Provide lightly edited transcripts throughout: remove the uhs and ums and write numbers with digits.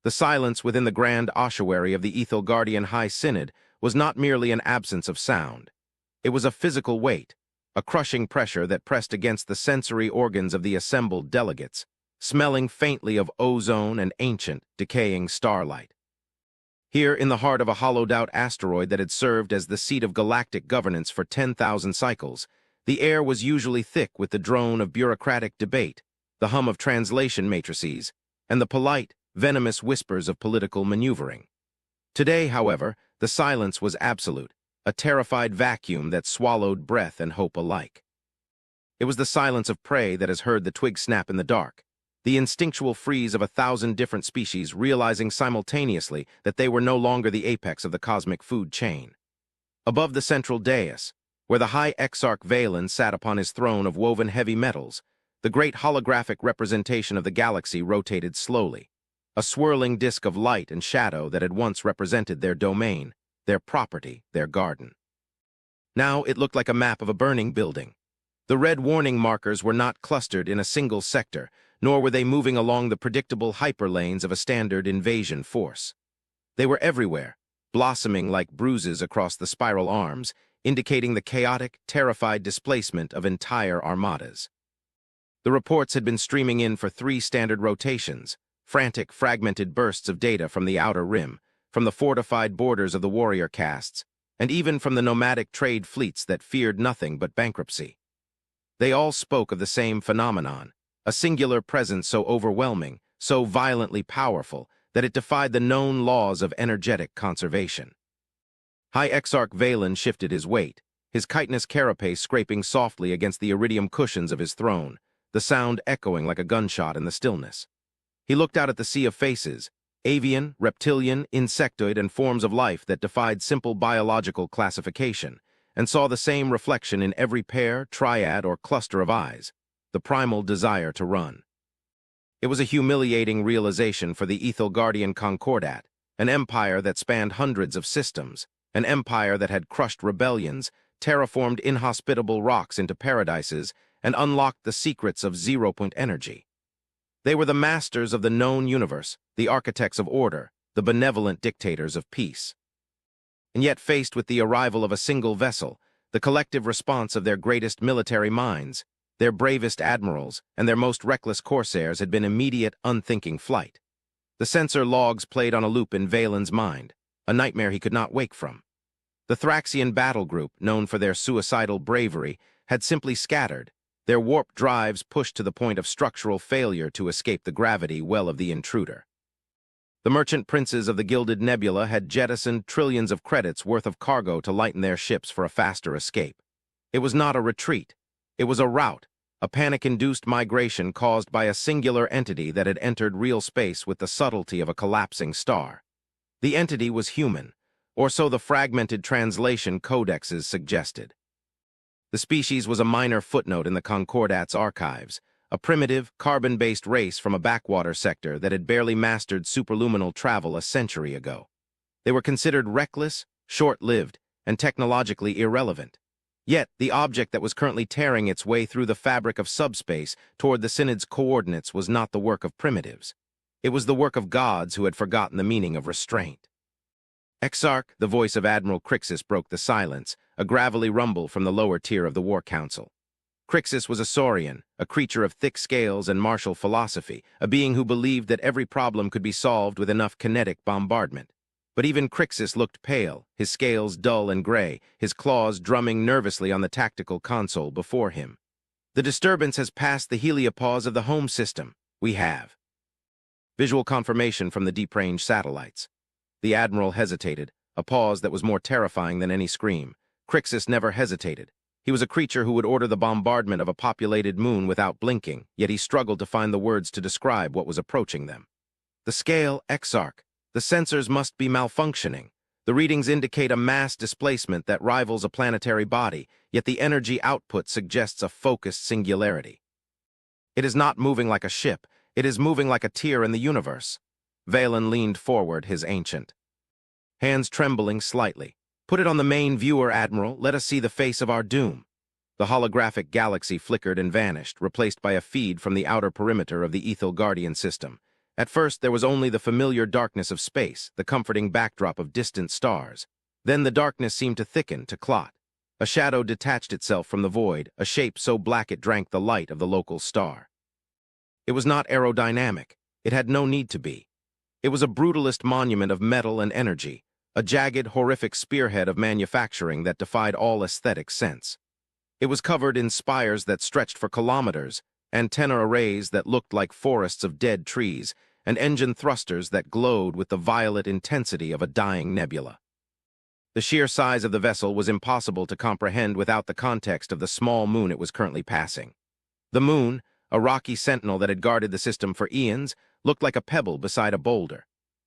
The silence within the grand ossuary of the Ethel Guardian High Synod was not merely an absence of sound. It was a physical weight, a crushing pressure that pressed against the sensory organs of the assembled delegates, smelling faintly of ozone and ancient, decaying starlight. Here, in the heart of a hollowed-out asteroid that had served as the seat of galactic governance for 10,000 cycles, the air was usually thick with the drone of bureaucratic debate, the hum of translation matrices, and the polite, venomous whispers of political maneuvering. Today, however, the silence was absolute, a terrified vacuum that swallowed breath and hope alike. It was the silence of prey that has heard the twig snap in the dark, the instinctual freeze of 1,000 different species realizing simultaneously that they were no longer the apex of the cosmic food chain. Above the central dais, where the high exarch Valen sat upon his throne of woven heavy metals, the great holographic representation of the galaxy rotated slowly, a swirling disk of light and shadow that had once represented their domain, their property, their garden. Now it looked like a map of a burning building. The red warning markers were not clustered in a single sector, nor were they moving along the predictable hyperlanes of a standard invasion force. They were everywhere, blossoming like bruises across the spiral arms, indicating the chaotic, terrified displacement of entire armadas. The reports had been streaming in for 3 standard rotations, frantic, fragmented bursts of data from the outer rim, from the fortified borders of the warrior castes, and even from the nomadic trade fleets that feared nothing but bankruptcy. They all spoke of the same phenomenon, a singular presence so overwhelming, so violently powerful, that it defied the known laws of energetic conservation. High Exarch Valen shifted his weight, his chitinous carapace scraping softly against the iridium cushions of his throne, the sound echoing like a gunshot in the stillness. He looked out at the sea of faces, avian, reptilian, insectoid, and forms of life that defied simple biological classification, and saw the same reflection in every pair, triad, or cluster of eyes, the primal desire to run. It was a humiliating realization for the Ethel Guardian Concordat, an empire that spanned hundreds of systems, an empire that had crushed rebellions, terraformed inhospitable rocks into paradises, and unlocked the secrets of zero-point energy. They were the masters of the known universe, the architects of order, the benevolent dictators of peace. And yet, faced with the arrival of a single vessel, the collective response of their greatest military minds, their bravest admirals, and their most reckless corsairs had been immediate, unthinking flight. The sensor logs played on a loop in Valen's mind, a nightmare he could not wake from. The Thraxian battle group, known for their suicidal bravery, had simply scattered, their warp drives pushed to the point of structural failure to escape the gravity well of the intruder. The merchant princes of the Gilded Nebula had jettisoned trillions of credits worth of cargo to lighten their ships for a faster escape. It was not a retreat. It was a rout, a panic-induced migration caused by a singular entity that had entered real space with the subtlety of a collapsing star. The entity was human, or so the fragmented translation codexes suggested. The species was a minor footnote in the Concordat's archives, a primitive, carbon-based race from a backwater sector that had barely mastered superluminal travel a century ago. They were considered reckless, short-lived, and technologically irrelevant. Yet, the object that was currently tearing its way through the fabric of subspace toward the Synod's coordinates was not the work of primitives. It was the work of gods who had forgotten the meaning of restraint. Exarch, the voice of Admiral Crixus broke the silence, a gravelly rumble from the lower tier of the War Council. Crixus was a saurian, a creature of thick scales and martial philosophy, a being who believed that every problem could be solved with enough kinetic bombardment. But even Crixus looked pale, his scales dull and gray, his claws drumming nervously on the tactical console before him. The disturbance has passed the heliopause of the home system. We have. Visual confirmation from the deep-range satellites. The Admiral hesitated, a pause that was more terrifying than any scream. Crixus never hesitated. He was a creature who would order the bombardment of a populated moon without blinking, yet he struggled to find the words to describe what was approaching them. The scale, Exarch. The sensors must be malfunctioning. The readings indicate a mass displacement that rivals a planetary body, yet the energy output suggests a focused singularity. It is not moving like a ship. It is moving like a tear in the universe. Valen leaned forward, his ancient hands trembling slightly. Put it on the main viewer, Admiral. Let us see the face of our doom. The holographic galaxy flickered and vanished, replaced by a feed from the outer perimeter of the Ethel Guardian system. At first, there was only the familiar darkness of space, the comforting backdrop of distant stars. Then the darkness seemed to thicken, to clot. A shadow detached itself from the void, a shape so black it drank the light of the local star. It was not aerodynamic. It had no need to be. It was a brutalist monument of metal and energy, a jagged, horrific spearhead of manufacturing that defied all aesthetic sense. It was covered in spires that stretched for kilometers, antenna arrays that looked like forests of dead trees, and engine thrusters that glowed with the violet intensity of a dying nebula. The sheer size of the vessel was impossible to comprehend without the context of the small moon it was currently passing. The moon, a rocky sentinel that had guarded the system for eons, looked like a pebble beside a boulder.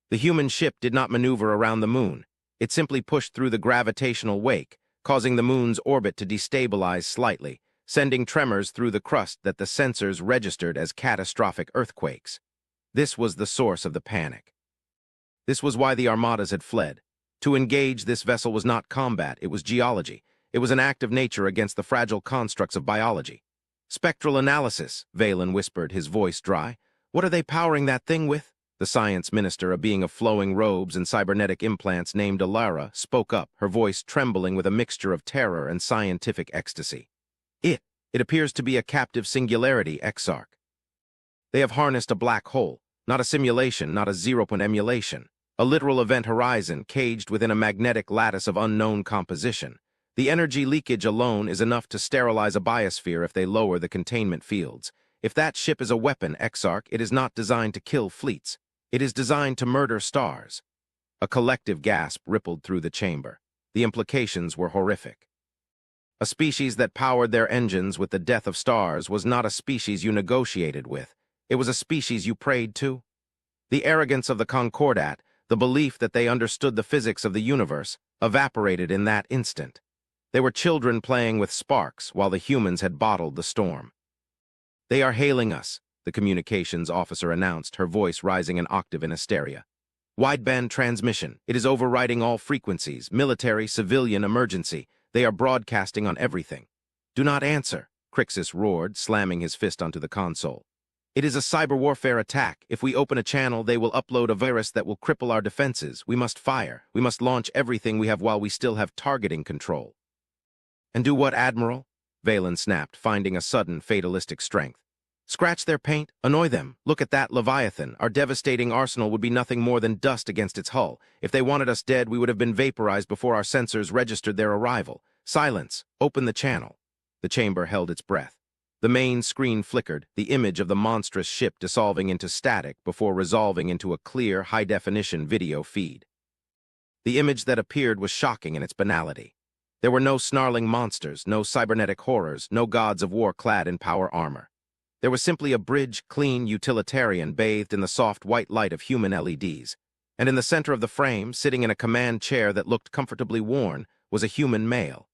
The human ship did not maneuver around the moon. It simply pushed through the gravitational wake, causing the moon's orbit to destabilize slightly, sending tremors through the crust that the sensors registered as catastrophic earthquakes. This was the source of the panic. This was why the armadas had fled. To engage this vessel was not combat, it was geology. It was an act of nature against the fragile constructs of biology. Spectral analysis, Valen whispered, his voice dry. What are they powering that thing with? The science minister, a being of flowing robes and cybernetic implants named Alara, spoke up, her voice trembling with a mixture of terror and scientific ecstasy. It appears to be a captive singularity, Exarch. They have harnessed a black hole, not a simulation, not a zero-point emulation. A literal event horizon caged within a magnetic lattice of unknown composition. The energy leakage alone is enough to sterilize a biosphere if they lower the containment fields. If that ship is a weapon, Exarch, it is not designed to kill fleets. It is designed to murder stars. A collective gasp rippled through the chamber. The implications were horrific. A species that powered their engines with the death of stars was not a species you negotiated with. It was a species you prayed to. The arrogance of the Concordat, the belief that they understood the physics of the universe, evaporated in that instant. They were children playing with sparks while the humans had bottled the storm. They are hailing us, the communications officer announced, her voice rising an octave in hysteria. Wideband transmission. It is overriding all frequencies, military, civilian, emergency. They are broadcasting on everything. Do not answer, Crixus roared, slamming his fist onto the console. It is a cyber warfare attack. If we open a channel, they will upload a virus that will cripple our defenses. We must fire. We must launch everything we have while we still have targeting control. And do what, Admiral? Valen snapped, finding a sudden fatalistic strength. Scratch their paint, annoy them. Look at that Leviathan. Our devastating arsenal would be nothing more than dust against its hull. If they wanted us dead, we would have been vaporized before our sensors registered their arrival. Silence. Open the channel. The chamber held its breath. The main screen flickered, the image of the monstrous ship dissolving into static before resolving into a clear, high-definition video feed. The image that appeared was shocking in its banality. There were no snarling monsters, no cybernetic horrors, no gods of war clad in power armor. There was simply a bridge, clean, utilitarian, bathed in the soft white light of human LEDs. And in the center of the frame, sitting in a command chair that looked comfortably worn, was a human male.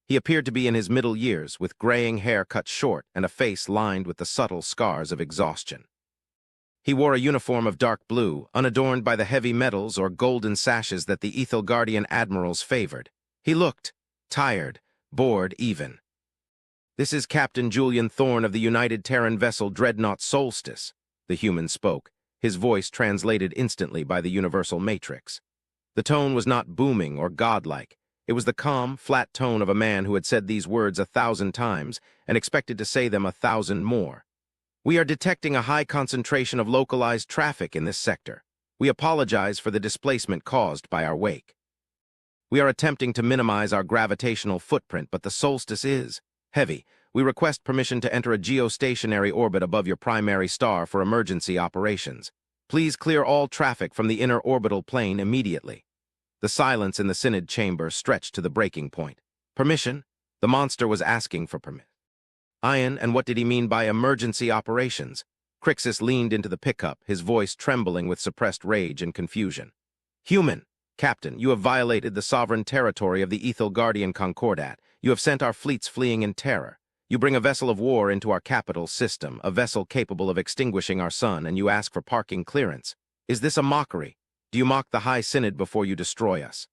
He appeared to be in his middle years, with graying hair cut short and a face lined with the subtle scars of exhaustion. He wore a uniform of dark blue, unadorned by the heavy metals or golden sashes that the Ethelgardian admirals favored. He looked tired, bored even. This is Captain Julian Thorne of the United Terran vessel Dreadnought Solstice, the human spoke, his voice translated instantly by the universal matrix. The tone was not booming or godlike. It was the calm, flat tone of a man who had said these words 1,000 times and expected to say them 1,000 more. We are detecting a high concentration of localized traffic in this sector. We apologize for the displacement caused by our wake. We are attempting to minimize our gravitational footprint, but the solstice is heavy. We request permission to enter a geostationary orbit above your primary star for emergency operations. Please clear all traffic from the inner orbital plane immediately. The silence in the synod chamber stretched to the breaking point. Permission? The monster was asking for permission. Ian, and what did he mean by emergency operations? Crixus leaned into the pickup, his voice trembling with suppressed rage and confusion. Human, Captain, you have violated the sovereign territory of the Ethelgardian Concordat. You have sent our fleets fleeing in terror. You bring a vessel of war into our capital system, a vessel capable of extinguishing our sun, and you ask for parking clearance. Is this a mockery? Do you mock the High Synod before you destroy us?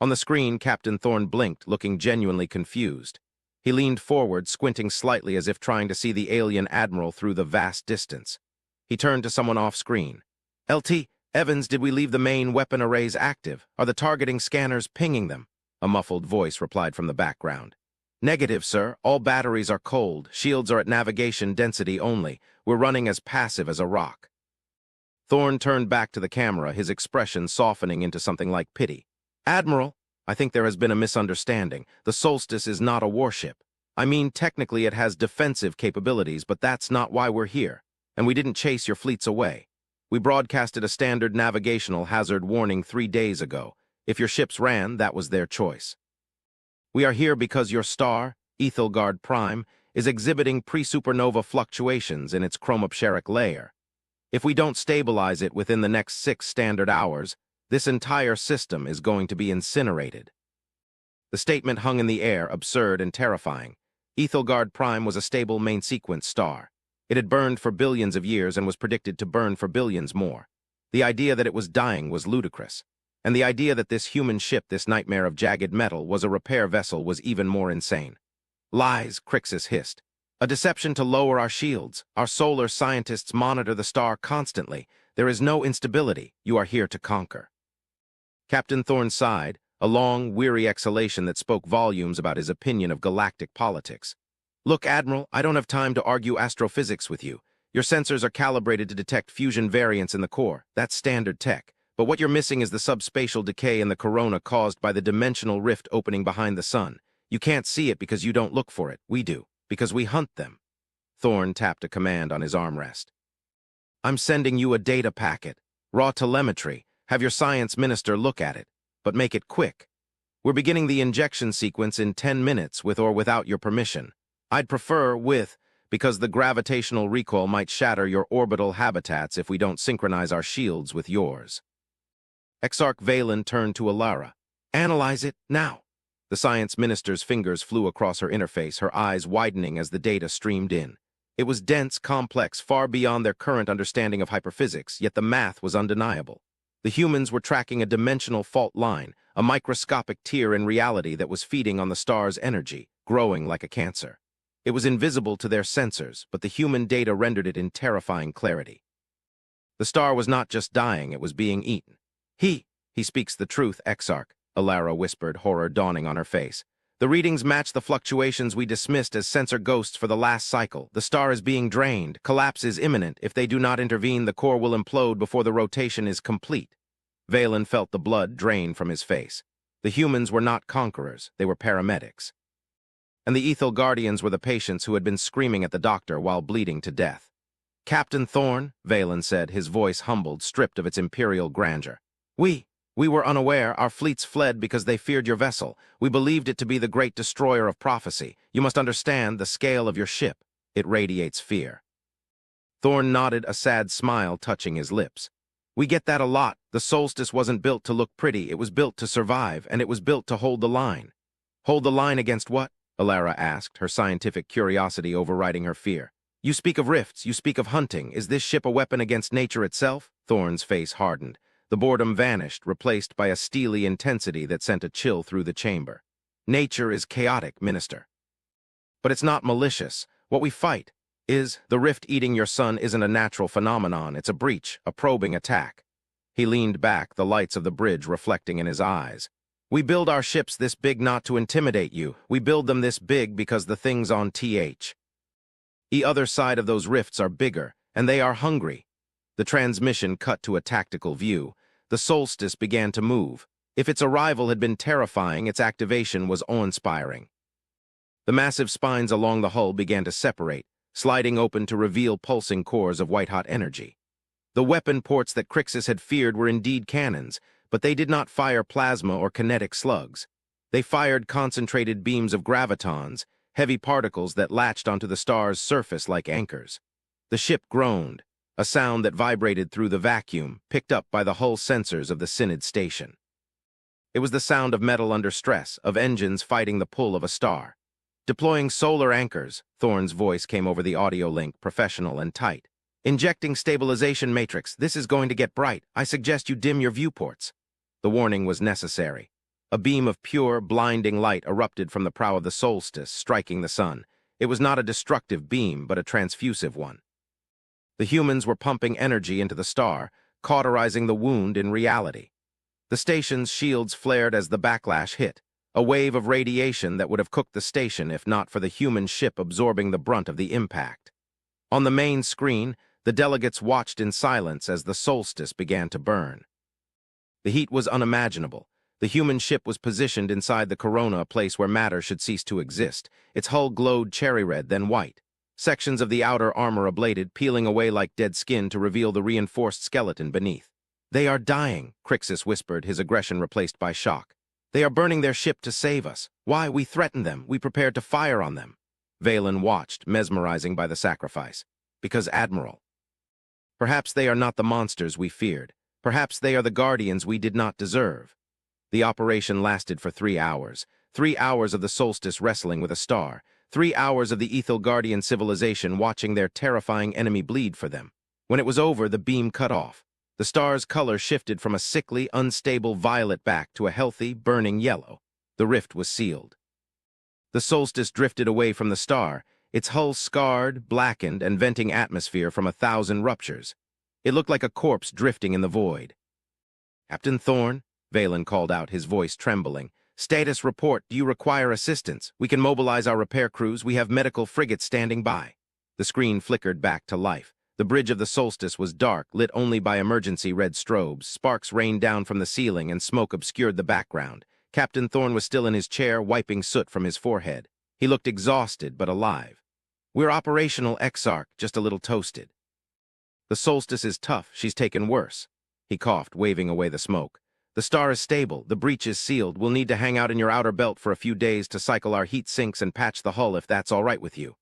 On the screen, Captain Thorne blinked, looking genuinely confused. He leaned forward, squinting slightly as if trying to see the alien admiral through the vast distance. He turned to someone off-screen. "LT, Evans, did we leave the main weapon arrays active? Are the targeting scanners pinging them?" A muffled voice replied from the background. "Negative, sir. All batteries are cold. Shields are at navigation density only. We're running as passive as a rock." Thorne turned back to the camera, his expression softening into something like pity. "Admiral, I think there has been a misunderstanding. The Solstice is not a warship. I mean, technically it has defensive capabilities, but that's not why we're here. And we didn't chase your fleets away. We broadcasted a standard navigational hazard warning 3 days ago. If your ships ran, that was their choice. We are here because your star, Ethelgard Prime, is exhibiting pre-supernova fluctuations in its chromospheric layer. If we don't stabilize it within the next 6 standard hours, this entire system is going to be incinerated." The statement hung in the air, absurd and terrifying. Ethelgard Prime was a stable main-sequence star. It had burned for billions of years and was predicted to burn for billions more. The idea that it was dying was ludicrous. And the idea that this human ship, this nightmare of jagged metal, was a repair vessel was even more insane. "Lies," Crixus hissed. "A deception to lower our shields. Our solar scientists monitor the star constantly. There is no instability. You are here to conquer." Captain Thorne sighed, a long, weary exhalation that spoke volumes about his opinion of galactic politics. "Look, Admiral, I don't have time to argue astrophysics with you. Your sensors are calibrated to detect fusion variants in the core. That's standard tech. But what you're missing is the subspatial decay in the corona caused by the dimensional rift opening behind the sun. You can't see it because you don't look for it. We do, because we hunt them." Thorne tapped a command on his armrest. "I'm sending you a data packet. Raw telemetry. Have your science minister look at it. But make it quick. We're beginning the injection sequence in 10 minutes with or without your permission. I'd prefer with, because the gravitational recoil might shatter your orbital habitats if we don't synchronize our shields with yours." Exarch Valen turned to Alara. "Analyze it, now." The science minister's fingers flew across her interface, her eyes widening as the data streamed in. It was dense, complex, far beyond their current understanding of hyperphysics, yet the math was undeniable. The humans were tracking a dimensional fault line, a microscopic tear in reality that was feeding on the star's energy, growing like a cancer. It was invisible to their sensors, but the human data rendered it in terrifying clarity. The star was not just dying, it was being eaten. He speaks the truth, Exarch," Alara whispered, horror dawning on her face. "The readings match the fluctuations we dismissed as sensor ghosts for the last cycle. The star is being drained. Collapse is imminent. If they do not intervene, the core will implode before the rotation is complete." Valen felt the blood drain from his face. The humans were not conquerors. They were paramedics. And the Ethel Guardians were the patients who had been screaming at the doctor while bleeding to death. "Captain Thorne," Valen said, his voice humbled, stripped of its imperial grandeur. We were unaware. Our fleets fled because they feared your vessel. We believed it to be the great destroyer of prophecy. You must understand the scale of your ship. It radiates fear." Thorne nodded, a sad smile touching his lips. "We get that a lot. The Solstice wasn't built to look pretty. It was built to survive, and it was built to hold the line." "Hold the line against what?" Alara asked, her scientific curiosity overriding her fear. "You speak of rifts. You speak of hunting. Is this ship a weapon against nature itself?" Thorne's face hardened. The boredom vanished, replaced by a steely intensity that sent a chill through the chamber. "Nature is chaotic, Minister. But it's not malicious. What we fight is, the rift eating your sun isn't a natural phenomenon. It's a breach, a probing attack." He leaned back, the lights of the bridge reflecting in his eyes. "We build our ships this big not to intimidate you. We build them this big because the things on the other side of those rifts are bigger, and they are hungry." The transmission cut to a tactical view. The Solstice began to move. If its arrival had been terrifying, its activation was awe-inspiring. The massive spines along the hull began to separate, sliding open to reveal pulsing cores of white-hot energy. The weapon ports that Crixus had feared were indeed cannons, but they did not fire plasma or kinetic slugs. They fired concentrated beams of gravitons, heavy particles that latched onto the star's surface like anchors. The ship groaned, a sound that vibrated through the vacuum, picked up by the hull sensors of the Synod station. It was the sound of metal under stress, of engines fighting the pull of a star. "Deploying solar anchors," Thorne's voice came over the audio link, professional and tight. "Injecting stabilization matrix. This is going to get bright. I suggest you dim your viewports." The warning was necessary. A beam of pure, blinding light erupted from the prow of the Solstice, striking the sun. It was not a destructive beam, but a transfusive one. The humans were pumping energy into the star, cauterizing the wound in reality. The station's shields flared as the backlash hit, a wave of radiation that would have cooked the station if not for the human ship absorbing the brunt of the impact. On the main screen, the delegates watched in silence as the solstice began to burn. The heat was unimaginable. The human ship was positioned inside the corona, a place where matter should cease to exist. Its hull glowed cherry red, then white. Sections of the outer armor ablated, peeling away like dead skin to reveal the reinforced skeleton beneath. "They are dying," Crixus whispered, his aggression replaced by shock. "They are burning their ship to save us. Why? We threatened them. We prepared to fire on them." Valen watched, mesmerizing by the sacrifice. "Because, Admiral, perhaps they are not the monsters we feared. Perhaps they are the guardians we did not deserve." The operation lasted for 3 hours. 3 hours of the solstice wrestling with a star. 3 hours of the Ethel Guardian civilization watching their terrifying enemy bleed for them. When it was over, the beam cut off. The star's color shifted from a sickly, unstable violet back to a healthy, burning yellow. The rift was sealed. The solstice drifted away from the star, its hull scarred, blackened, and venting atmosphere from 1,000 ruptures. It looked like a corpse drifting in the void. "Captain Thorne," Valen called out, his voice trembling. "Status report. Do you require assistance? We can mobilize our repair crews. We have medical frigates standing by." The screen flickered back to life. The bridge of the solstice was dark, lit only by emergency red strobes. Sparks rained down from the ceiling and smoke obscured the background. Captain Thorne was still in his chair, wiping soot from his forehead. He looked exhausted but alive. "We're operational, Exarch, just a little toasted." "The solstice is tough. She's taken worse." He coughed, waving away the smoke. "The star is stable. The breach is sealed. We'll need to hang out in your outer belt for a few days to cycle our heat sinks and patch the hull if that's all right with you."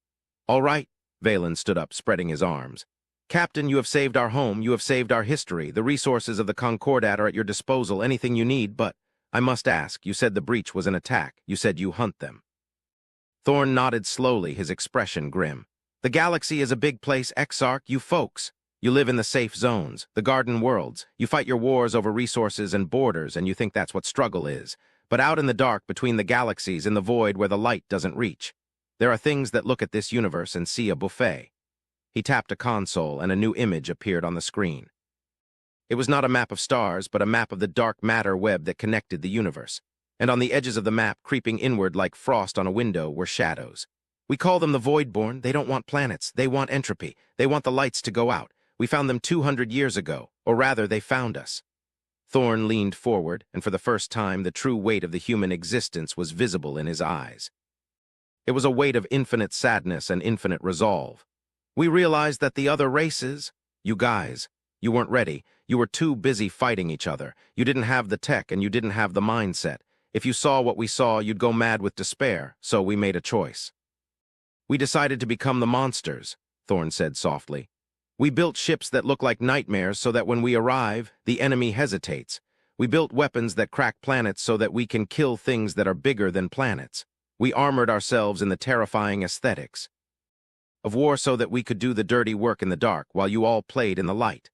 "All right." Valen stood up, spreading his arms. "Captain, you have saved our home. You have saved our history. The resources of the Concordat are at your disposal. Anything you need, but I must ask, you said the breach was an attack. You said you hunt them." Thorne nodded slowly, his expression grim. "The galaxy is a big place, Exarch. You folks. You live in the safe zones, the garden worlds. You fight your wars over resources and borders, and you think that's what struggle is. But out in the dark, between the galaxies, in the void where the light doesn't reach, there are things that look at this universe and see a buffet." He tapped a console, and a new image appeared on the screen. It was not a map of stars, but a map of the dark matter web that connected the universe. And on the edges of the map, creeping inward like frost on a window, were shadows. "We call them the Voidborn. They don't want planets. They want entropy. They want the lights to go out. We found them 200 years ago, or rather, they found us." Thorne leaned forward, and for the first time, the true weight of the human existence was visible in his eyes. It was a weight of infinite sadness and infinite resolve. "We realized that the other races, you guys, you weren't ready. You were too busy fighting each other. You didn't have the tech, and you didn't have the mindset. If you saw what we saw, you'd go mad with despair, so we made a choice. We decided to become the monsters," Thorne said softly. "We built ships that look like nightmares so that when we arrive, the enemy hesitates. We built weapons that crack planets so that we can kill things that are bigger than planets. We armored ourselves in the terrifying aesthetics of war so that we could do the dirty work in the dark while you all played in the light."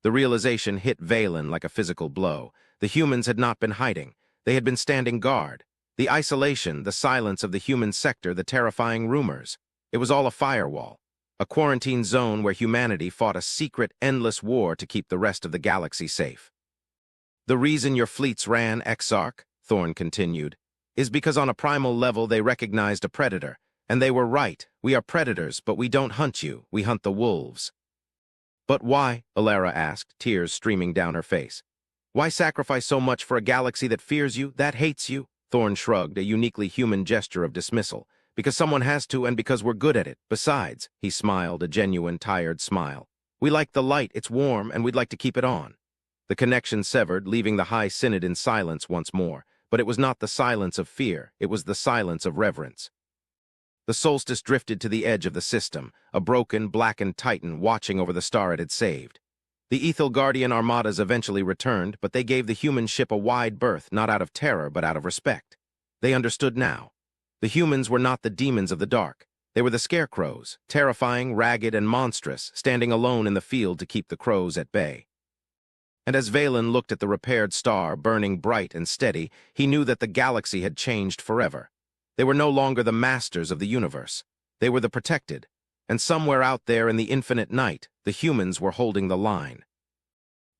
The realization hit Valen like a physical blow. The humans had not been hiding. They had been standing guard. The isolation, the silence of the human sector, the terrifying rumors. It was all a firewall. A quarantine zone where humanity fought a secret, endless war to keep the rest of the galaxy safe. "The reason your fleets ran, Exarch," Thorne continued, "is because on a primal level they recognized a predator. And they were right. We are predators, but we don't hunt you. We hunt the wolves." "But why?" Alara asked, tears streaming down her face. "Why sacrifice so much for a galaxy that fears you, that hates you?" Thorne shrugged, a uniquely human gesture of dismissal. "Because someone has to, and because we're good at it. Besides," he smiled, a genuine, tired smile, "we like the light, it's warm, and we'd like to keep it on." The connection severed, leaving the High Synod in silence once more. But it was not the silence of fear, it was the silence of reverence. The solstice drifted to the edge of the system, a broken, blackened titan watching over the star it had saved. The Ethel Guardian armadas eventually returned, but they gave the human ship a wide berth, not out of terror, but out of respect. They understood now. The humans were not the demons of the dark. They were the scarecrows, terrifying, ragged, and monstrous, standing alone in the field to keep the crows at bay. And as Valen looked at the repaired star, burning bright and steady, he knew that the galaxy had changed forever. They were no longer the masters of the universe. They were the protected, and somewhere out there in the infinite night, the humans were holding the line.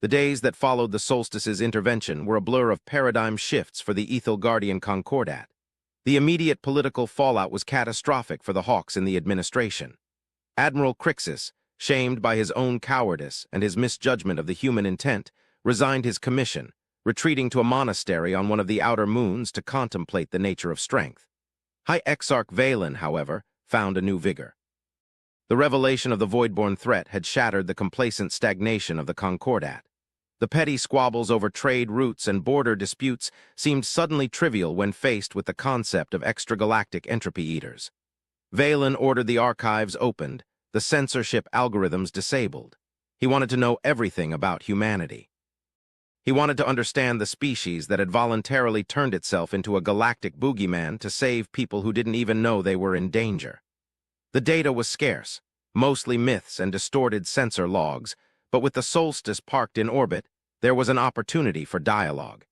The days that followed the solstice's intervention were a blur of paradigm shifts for the Guardian Concordat. The immediate political fallout was catastrophic for the Hawks in the administration. Admiral Crixus, shamed by his own cowardice and his misjudgment of the human intent, resigned his commission, retreating to a monastery on one of the outer moons to contemplate the nature of strength. High Exarch Valen, however, found a new vigor. The revelation of the voidborn threat had shattered the complacent stagnation of the Concordat. The petty squabbles over trade routes and border disputes seemed suddenly trivial when faced with the concept of extragalactic entropy eaters. Valen ordered the archives opened, the censorship algorithms disabled. He wanted to know everything about humanity. He wanted to understand the species that had voluntarily turned itself into a galactic boogeyman to save people who didn't even know they were in danger. The data was scarce, mostly myths and distorted sensor logs, but with the solstice parked in orbit, there was an opportunity for dialogue.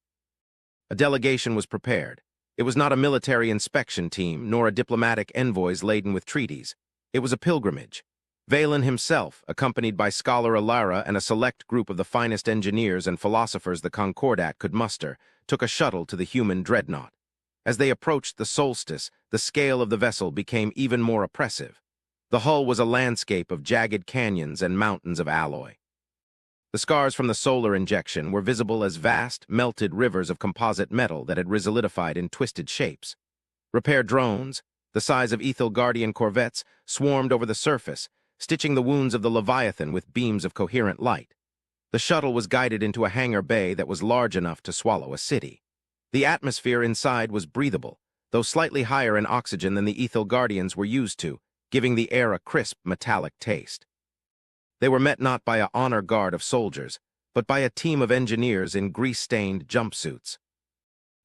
A delegation was prepared. It was not a military inspection team, nor a diplomatic envoys laden with treaties. It was a pilgrimage. Valen himself, accompanied by Scholar Alara and a select group of the finest engineers and philosophers the Concordat could muster, took a shuttle to the human dreadnought. As they approached the solstice, the scale of the vessel became even more oppressive. The hull was a landscape of jagged canyons and mountains of alloy. The scars from the solar injection were visible as vast, melted rivers of composite metal that had resolidified in twisted shapes. Repair drones, the size of Guardian corvettes, swarmed over the surface, stitching the wounds of the Leviathan with beams of coherent light. The shuttle was guided into a hangar bay that was large enough to swallow a city. The atmosphere inside was breathable, though slightly higher in oxygen than the Guardians were used to, giving the air a crisp, metallic taste. They were met not by an honor guard of soldiers, but by a team of engineers in grease-stained jumpsuits.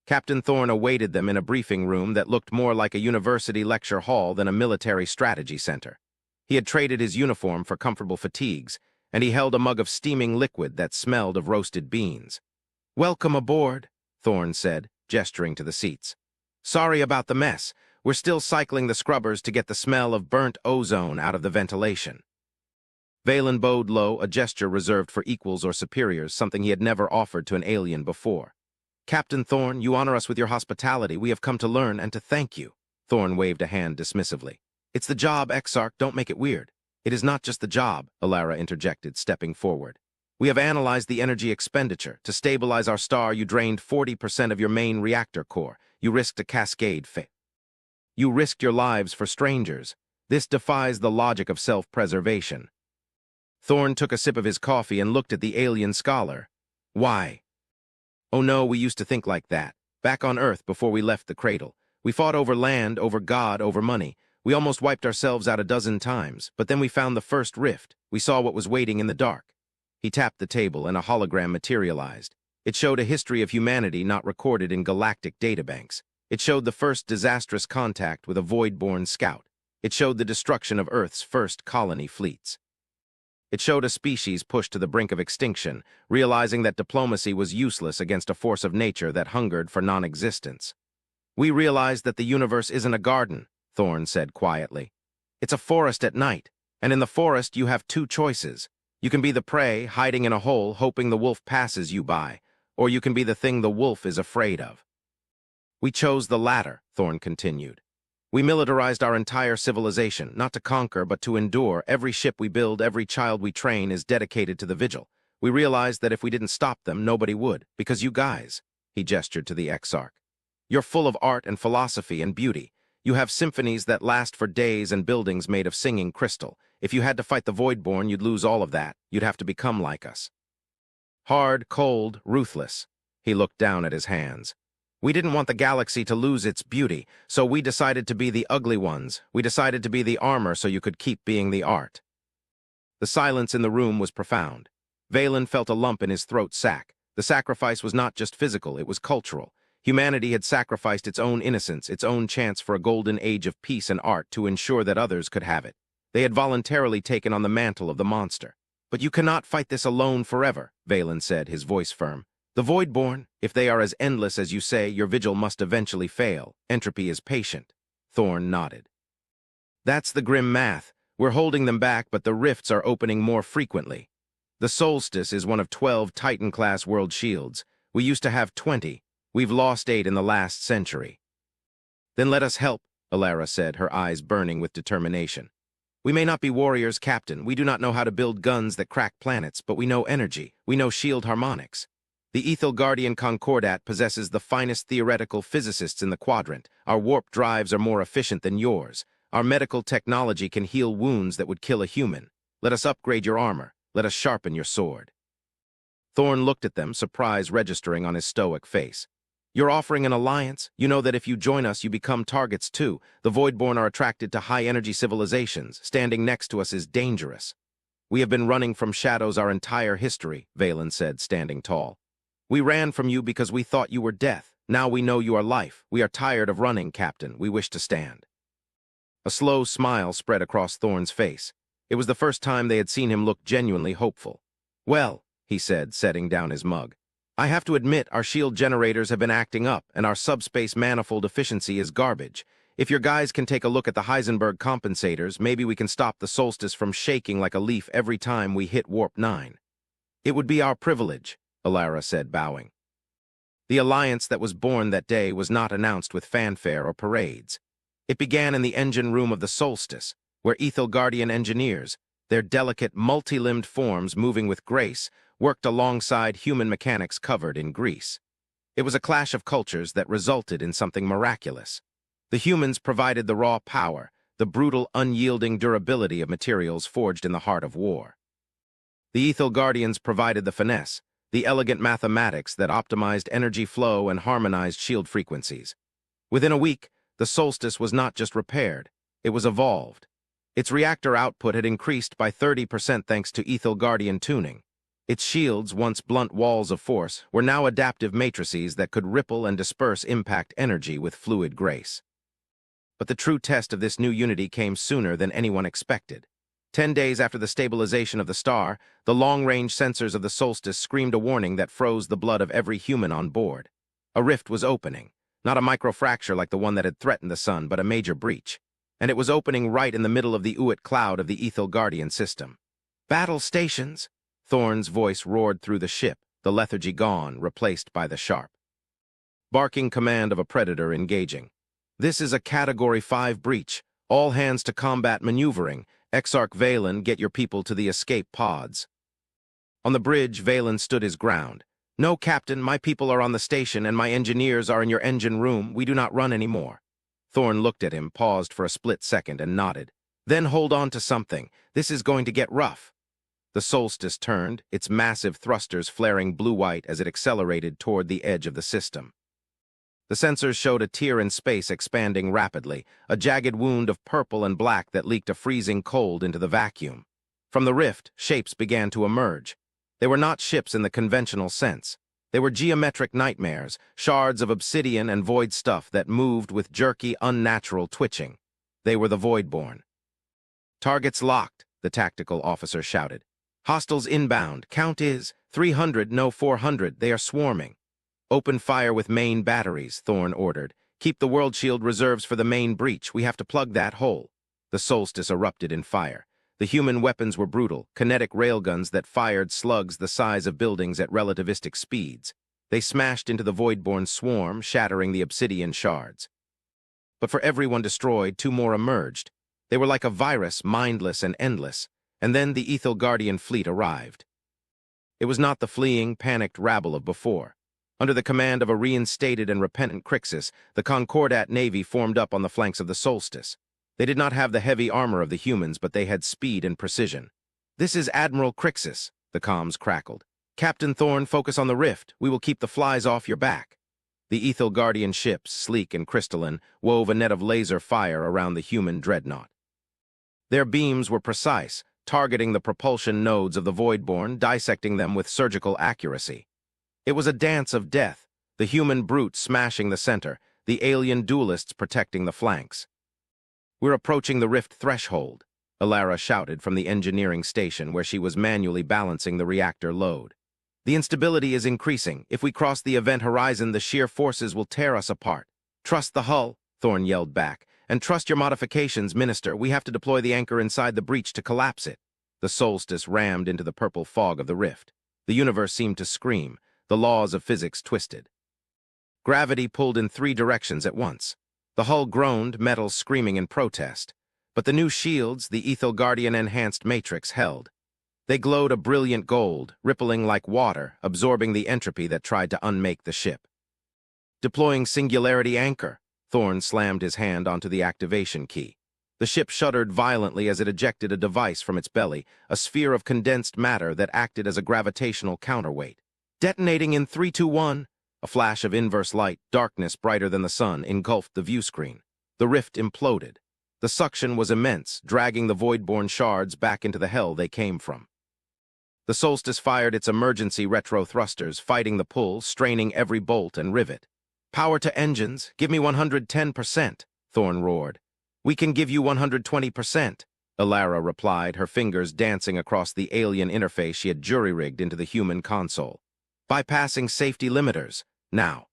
Captain Thorne awaited them in a briefing room that looked more like a university lecture hall than a military strategy center. He had traded his uniform for comfortable fatigues, and he held a mug of steaming liquid that smelled of roasted beans. "Welcome aboard," Thorne said, gesturing to the seats. "Sorry about the mess. We're still cycling the scrubbers to get the smell of burnt ozone out of the ventilation." Valen bowed low, a gesture reserved for equals or superiors, something he had never offered to an alien before. "Captain Thorne, you honor us with your hospitality. We have come to learn and to thank you." Thorne waved a hand dismissively. "It's the job, Exarch. Don't make it weird." "It is not just the job," Alara interjected, stepping forward. "We have analyzed the energy expenditure. To stabilize our star, you drained 40% of your main reactor core. You risked a cascade fail. You risked your lives for strangers. This defies the logic of self-preservation." Thorne took a sip of his coffee and looked at the alien scholar. "Why?" "Oh no, we used to think like that. Back on Earth before we left the cradle. We fought over land, over God, over money. We almost wiped ourselves out a dozen times, but then we found the first rift. We saw what was waiting in the dark." He tapped the table and a hologram materialized. It showed a history of humanity not recorded in galactic databanks. It showed the first disastrous contact with a void-born scout. It showed the destruction of Earth's first colony fleets. It showed a species pushed to the brink of extinction, realizing that diplomacy was useless against a force of nature that hungered for non-existence. "We realized that the universe isn't a garden," Thorne said quietly. "It's a forest at night, and in the forest you have two choices. You can be the prey, hiding in a hole, hoping the wolf passes you by, or you can be the thing the wolf is afraid of." "We chose the latter," Thorne continued. "We militarized our entire civilization, not to conquer, but to endure. Every ship we build, every child we train is dedicated to the vigil. We realized that if we didn't stop them, nobody would, because you guys," he gestured to the Exarch. "You're full of art and philosophy and beauty. You have symphonies that last for days and buildings made of singing crystal. If you had to fight the Voidborn, you'd lose all of that. You'd have to become like us. Hard, cold, ruthless." He looked down at his hands. "We didn't want the galaxy to lose its beauty, so we decided to be the ugly ones. We decided to be the armor so you could keep being the art." The silence in the room was profound. Valen felt a lump in his throat sac. The sacrifice was not just physical, it was cultural. Humanity had sacrificed its own innocence, its own chance for a golden age of peace and art to ensure that others could have it. They had voluntarily taken on the mantle of the monster. "But you cannot fight this alone forever," Valen said, his voice firm. "The Voidborn, if they are as endless as you say, your vigil must eventually fail. Entropy is patient." Thorne nodded. "That's the grim math. We're holding them back, but the rifts are opening more frequently. The Solstice is one of 12 Titan-class world shields. We used to have 20. We've lost 8 in the last century. Then let us help, Alara said, her eyes burning with determination. We may not be warriors, Captain. We do not know how to build guns that crack planets, but we know energy. We know shield harmonics. The Ethel Guardian Concordat possesses the finest theoretical physicists in the quadrant. Our warp drives are more efficient than yours. Our medical technology can heal wounds that would kill a human. Let us upgrade your armor. Let us sharpen your sword. Thorn looked at them, surprise registering on his stoic face. You're offering an alliance? You know that if you join us, you become targets too. The Voidborn are attracted to high-energy civilizations. Standing next to us is dangerous. We have been running from shadows our entire history, Valen said, standing tall. We ran from you because we thought you were death. Now we know you are life. We are tired of running, Captain. We wish to stand. A slow smile spread across Thorn's face. It was the first time they had seen him look genuinely hopeful. Well, he said, setting down his mug, I have to admit our shield generators have been acting up, and our subspace manifold efficiency is garbage. If your guys can take a look at the Heisenberg compensators, maybe we can stop the Solstice from shaking like a leaf every time we hit Warp 9. It would be our privilege, Alara said, bowing. The alliance that was born that day was not announced with fanfare or parades. It began in the engine room of the Solstice, where Ethel Guardian engineers, their delicate, multi-limbed forms moving with grace, worked alongside human mechanics covered in grease. It was a clash of cultures that resulted in something miraculous. The humans provided the raw power, the brutal, unyielding durability of materials forged in the heart of war. The Ethel Guardians provided the finesse, the elegant mathematics that optimized energy flow and harmonized shield frequencies. Within a week, the Solstice was not just repaired, it was evolved. Its reactor output had increased by 30% thanks to Ethel Guardian tuning. Its shields, once blunt walls of force, were now adaptive matrices that could ripple and disperse impact energy with fluid grace. But the true test of this new unity came sooner than anyone expected. 10 days after the stabilization of the star, the long-range sensors of the Solstice screamed a warning that froze the blood of every human on board. A rift was opening, not a microfracture like the one that had threatened the sun, but a major breach. And it was opening right in the middle of the Uit cloud of the Ethel Guardian system. Battle stations! Thorn's voice roared through the ship, the lethargy gone, replaced by the sharp, barking command of a predator engaging. This is a Category 5 breach. All hands to combat maneuvering. Exarch Valen, get your people to the escape pods. On the bridge, Valen stood his ground. No, Captain, my people are on the station and my engineers are in your engine room. We do not run anymore. Thorn looked at him, paused for a split second, and nodded. Then hold on to something. This is going to get rough. The Solstice turned, its massive thrusters flaring blue-white as it accelerated toward the edge of the system. The sensors showed a tear in space expanding rapidly, a jagged wound of purple and black that leaked a freezing cold into the vacuum. From the rift, shapes began to emerge. They were not ships in the conventional sense. They were geometric nightmares, shards of obsidian and void stuff that moved with jerky, unnatural twitching. They were the Voidborn. Targets locked, the tactical officer shouted. Hostiles inbound. Count is 300, no 400. They are swarming. Open fire with main batteries, Thorn ordered. Keep the world shield reserves for the main breach. We have to plug that hole. The Solstice erupted in fire. The human weapons were brutal, kinetic railguns that fired slugs the size of buildings at relativistic speeds. They smashed into the Voidborn swarm, shattering the obsidian shards. But for everyone destroyed, 2 more emerged. They were like a virus, mindless and endless. And then the Ethel Guardian fleet arrived. It was not the fleeing, panicked rabble of before. Under the command of a reinstated and repentant Crixus, the Concordat Navy formed up on the flanks of the Solstice. They did not have the heavy armor of the humans, but they had speed and precision. This is Admiral Crixus, the comms crackled. Captain Thorn, focus on the rift. We will keep the flies off your back. The Ethel Guardian ships, sleek and crystalline, wove a net of laser fire around the human dreadnought. Their beams were precise, targeting the propulsion nodes of the Voidborn, dissecting them with surgical accuracy. It was a dance of death, the human brute smashing the center, the alien duelists protecting the flanks. We're approaching the rift threshold, Alara shouted from the engineering station where she was manually balancing the reactor load. The instability is increasing. If we cross the event horizon, the sheer forces will tear us apart. Trust the hull, Thorn yelled back, And trust your modifications, Minister. We have to deploy the anchor inside the breach to collapse it. The solstice rammed into the purple fog of the rift. The universe seemed to scream, the laws of physics twisted. Gravity pulled in 3 directions at once. The hull groaned, metals screaming in protest. But the new shields, the Ethel Guardian-enhanced matrix, held. They glowed a brilliant gold, rippling like water, absorbing the entropy that tried to unmake the ship. Deploying Singularity Anchor. Thorne slammed his hand onto the activation key. The ship shuddered violently as it ejected a device from its belly, a sphere of condensed matter that acted as a gravitational counterweight. Detonating in 3, 2, 1. A flash of inverse light, darkness brighter than the sun, engulfed the view screen. The rift imploded. The suction was immense, dragging the void-born shards back into the hell they came from. The solstice fired its emergency retro thrusters, fighting the pull, straining every bolt and rivet. "Power to engines, give me 110%, Thorne roared. "We can give you 120%, Alara replied, her fingers dancing across the alien interface she had jury-rigged into the human console. "Bypassing safety limiters, now."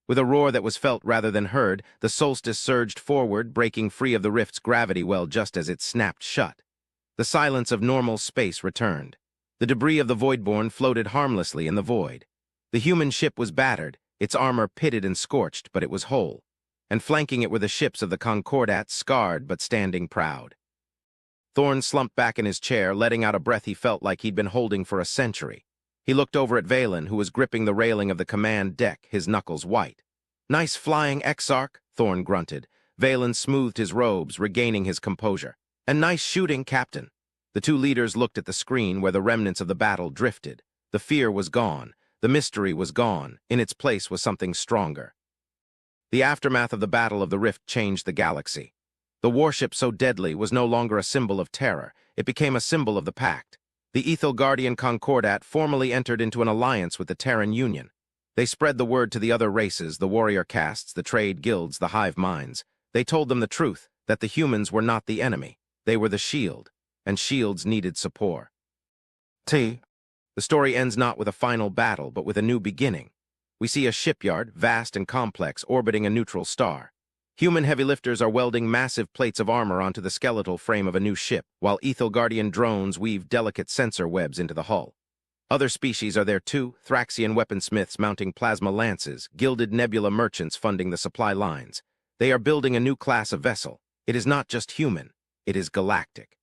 With a roar that was felt rather than heard, the solstice surged forward, breaking free of the rift's gravity well just as it snapped shut. The silence of normal space returned. The debris of the Voidborn floated harmlessly in the void. The human ship was battered, its armor pitted and scorched, but it was whole. And flanking it were the ships of the Concordat, scarred but standing proud. Thorne slumped back in his chair, letting out a breath he felt like he'd been holding for a century. He looked over at Valen, who was gripping the railing of the command deck, his knuckles white. "Nice flying, Exarch," Thorne grunted. Valen smoothed his robes, regaining his composure. "And nice shooting, Captain." The 2 leaders looked at the screen where the remnants of the battle drifted. The fear was gone. The mystery was gone. In its place was something stronger. The aftermath of the Battle of the Rift changed the galaxy. The warship so deadly was no longer a symbol of terror. It became a symbol of the Pact. The Ethel Guardian Concordat formally entered into an alliance with the Terran Union. They spread the word to the other races, the warrior castes, the trade guilds, the hive minds. They told them the truth, that the humans were not the enemy. They were the shield, and shields needed support. The story ends not with a final battle, but with a new beginning. We see a shipyard, vast and complex, orbiting a neutral star. Human heavy lifters are welding massive plates of armor onto the skeletal frame of a new ship, while Ethel Guardian drones weave delicate sensor webs into the hull. Other species are there too, Thraxian weaponsmiths mounting plasma lances, gilded nebula merchants funding the supply lines. They are building a new class of vessel. It is not just human, it is galactic.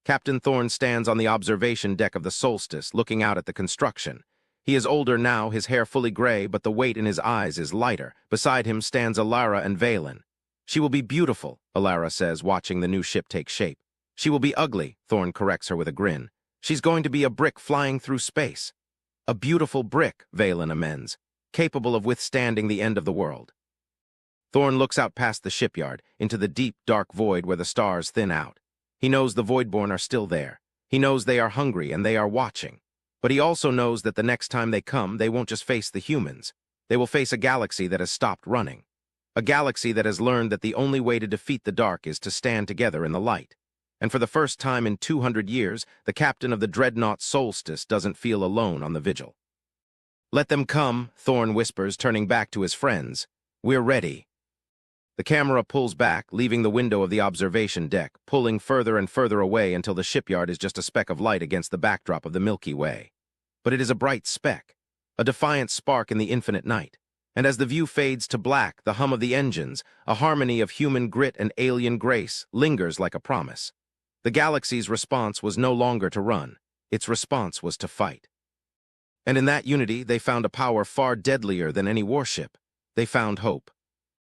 Captain Thorne stands on the observation deck of the Solstice, looking out at the construction. He is older now, his hair fully gray, but the weight in his eyes is lighter. Beside him stands Alara and Valen. "She will be beautiful," Alara says, watching the new ship take shape. "She will be ugly," Thorne corrects her with a grin. "She's going to be a brick flying through space." "A beautiful brick," Valen amends, "capable of withstanding the end of the world." Thorne looks out past the shipyard, into the deep, dark void where the stars thin out. He knows the Voidborn are still there. He knows they are hungry and they are watching. But he also knows that the next time they come, they won't just face the humans. They will face a galaxy that has stopped running. A galaxy that has learned that the only way to defeat the dark is to stand together in the light. And for the first time in 200 years, the captain of the dreadnought Solstice doesn't feel alone on the vigil. "Let them come," Thorne whispers, turning back to his friends. "We're ready." The camera pulls back, leaving the window of the observation deck, pulling further and further away until the shipyard is just a speck of light against the backdrop of the Milky Way. But it is a bright speck, a defiant spark in the infinite night. And as the view fades to black, the hum of the engines, a harmony of human grit and alien grace, lingers like a promise. The galaxy's response was no longer to run. Its response was to fight. And in that unity, they found a power far deadlier than any warship. They found hope.